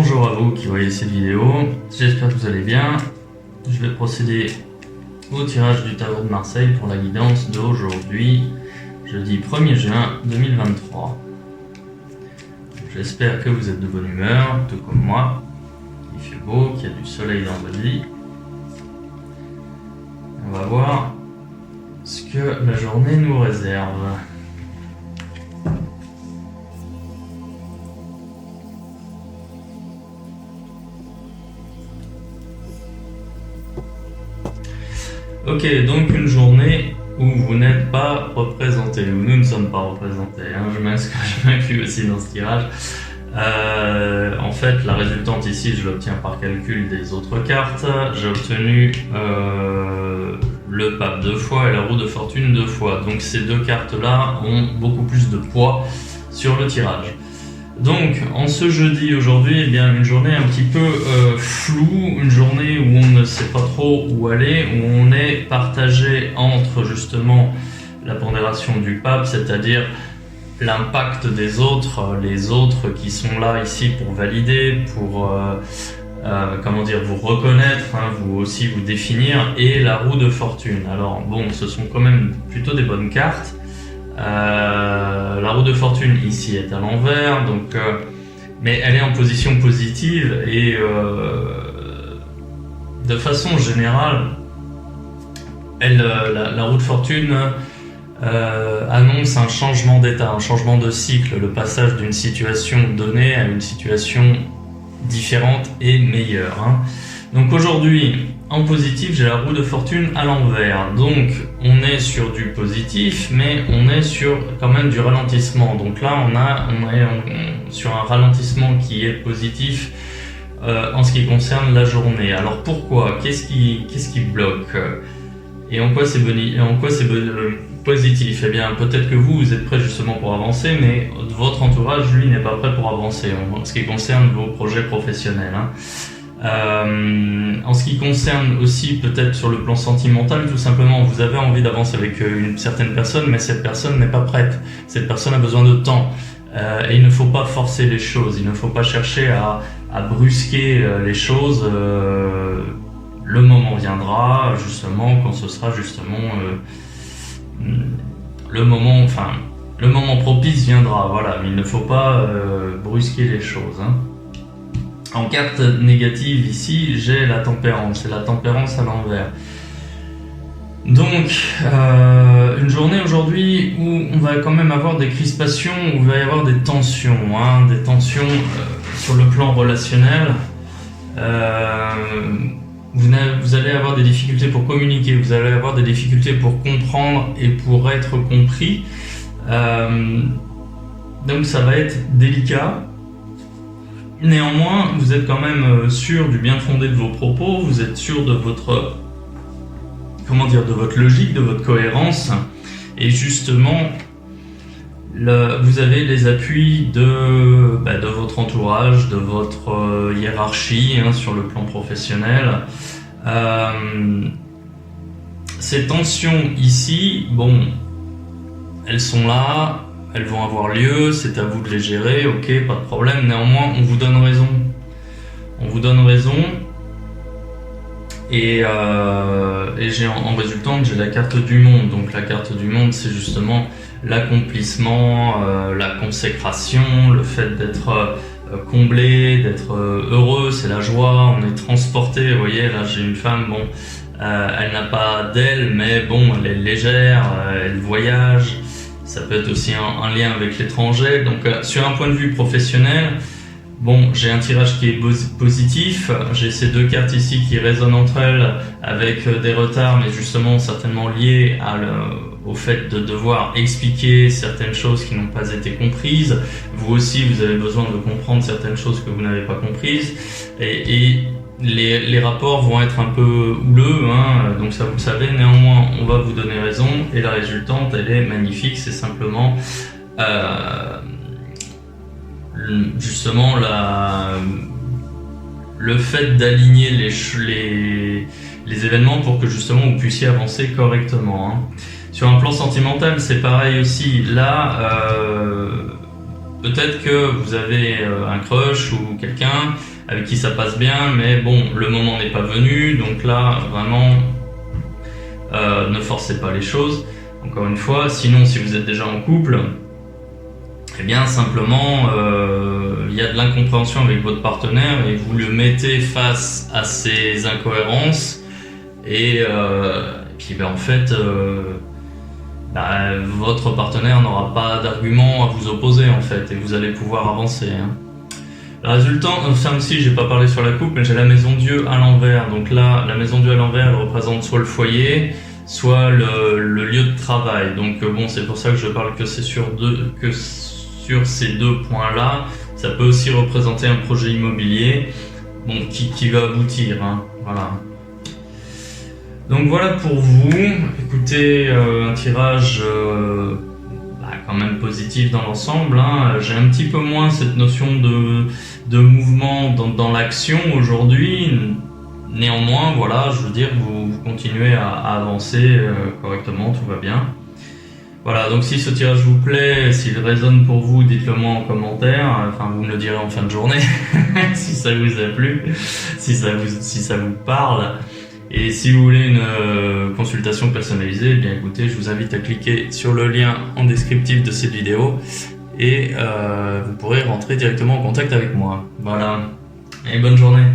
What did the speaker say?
Bonjour à vous qui voyez cette vidéo, j'espère que vous allez bien. Je vais procéder au tirage du tarot de Marseille pour la guidance d'aujourd'hui, jeudi 1er juin 2023. J'espère que vous êtes de bonne humeur, tout comme moi, qu'il fait beau, qu'il y a du soleil dans votre vie. On va voir ce que la journée nous réserve. Ok, donc une journée où vous n'êtes pas représenté, où nous ne sommes pas représentés. Je m'inclus aussi dans ce tirage. En fait, la résultante ici, je l'obtiens par calcul des autres cartes. J'ai obtenu le pape 2 fois et la roue de fortune 2 fois. Donc ces deux cartes-là ont beaucoup plus de poids sur le tirage. Donc, en ce jeudi aujourd'hui, eh bien, une journée un petit peu floue, une journée où on ne sait pas trop où aller, où on est partagé entre justement la pondération du pape, c'est-à-dire l'impact des autres, les autres qui sont là ici pour valider, pour vous reconnaître, vous aussi vous définir, et la roue de fortune. Alors bon, ce sont quand même plutôt des bonnes cartes. La roue de fortune ici est à l'envers, donc, mais elle est en position positive et de façon générale, la roue de fortune annonce un changement d'état, un changement de cycle, le passage d'une situation donnée à une situation différente et meilleure. Donc aujourd'hui, en positif, j'ai la roue de fortune à l'envers. Donc on est sur du positif, mais on est sur quand même du ralentissement. Donc là, on est sur un ralentissement qui est positif en ce qui concerne la journée. Alors pourquoi? Qu'est-ce qui bloque? Et en quoi c'est positif? Eh bien, peut-être que vous êtes prêt justement pour avancer, mais votre entourage, lui, n'est pas prêt pour avancer en ce qui concerne vos projets professionnels. En ce qui concerne aussi peut-être sur le plan sentimental, tout simplement vous avez envie d'avancer avec une certaine personne, mais cette personne n'est pas prête, cette personne a besoin de temps, et il ne faut pas forcer les choses, il ne faut pas chercher à brusquer les choses. Le moment viendra justement quand ce sera justement le moment propice viendra, voilà, mais il ne faut pas brusquer les choses. En carte négative ici, j'ai la tempérance, c'est la tempérance à l'envers. Donc, une journée aujourd'hui où on va quand même avoir des crispations, où il va y avoir des tensions sur le plan relationnel. Vous allez avoir des difficultés pour communiquer, vous allez avoir des difficultés pour comprendre et pour être compris. Donc ça va être délicat. Néanmoins, vous êtes quand même sûr du bien fondé de vos propos, vous êtes sûr de votre, de votre logique, de votre cohérence, et justement, vous avez les appuis de votre entourage, de votre hiérarchie sur le plan professionnel. Ces tensions ici, bon, elles sont là. Elles vont avoir lieu, c'est à vous de les gérer, ok, pas de problème. Néanmoins, on vous donne raison. On vous donne raison. Et j'ai en résultante, j'ai la carte du monde. Donc la carte du monde, c'est justement l'accomplissement, la consécration, le fait d'être comblé, d'être heureux, c'est la joie, on est transporté. Vous voyez, là j'ai une femme, bon, elle n'a pas d'aile, mais bon, elle est légère, elle voyage. Ça peut être aussi un lien avec l'étranger. Donc sur un point de vue professionnel, bon, j'ai un tirage qui est positif. J'ai ces deux cartes ici qui résonnent entre elles avec des retards, mais justement certainement liés au fait de devoir expliquer certaines choses qui n'ont pas été comprises. Vous aussi, vous avez besoin de comprendre certaines choses que vous n'avez pas comprises. Et les rapports vont être un peu houleux, donc ça vous le savez. Néanmoins, on va vous donner raison et la résultante, elle est magnifique. C'est simplement justement le fait d'aligner les événements pour que justement vous puissiez avancer correctement. Sur un plan sentimental, c'est pareil aussi. Là, peut-être que vous avez un crush ou quelqu'un avec qui ça passe bien, mais bon, le moment n'est pas venu, donc là, vraiment, ne forcez pas les choses. Encore une fois, sinon, si vous êtes déjà en couple, eh bien, simplement, il y a de l'incompréhension avec votre partenaire et vous le mettez face à ces incohérences et puis en fait, votre partenaire n'aura pas d'argument à vous opposer en fait et vous allez pouvoir avancer. Le résultat, ça aussi, j'ai pas parlé sur la coupe, mais j'ai la maison Dieu à l'envers. Donc là, la maison Dieu à l'envers, elle représente soit le foyer, soit le lieu de travail. Donc bon, c'est pour ça que je parle que c'est sur ces deux points-là. Ça peut aussi représenter un projet immobilier, bon, qui va aboutir. Voilà. Donc voilà pour vous. Écoutez, un tirage quand même positif dans l'ensemble. J'ai un petit peu moins cette notion de mouvement dans l'action aujourd'hui. Néanmoins, voilà, je veux dire, vous continuez à avancer correctement, tout va bien. Voilà, donc si ce tirage vous plaît, s'il résonne pour vous, dites-le moi en commentaire. Enfin, vous me le direz en fin de journée, si ça vous a plu, si ça vous parle. Et si vous voulez une consultation personnalisée, eh bien écoutez, je vous invite à cliquer sur le lien en descriptif de cette vidéo et vous pourrez rentrer directement en contact avec moi. Voilà, et bonne journée.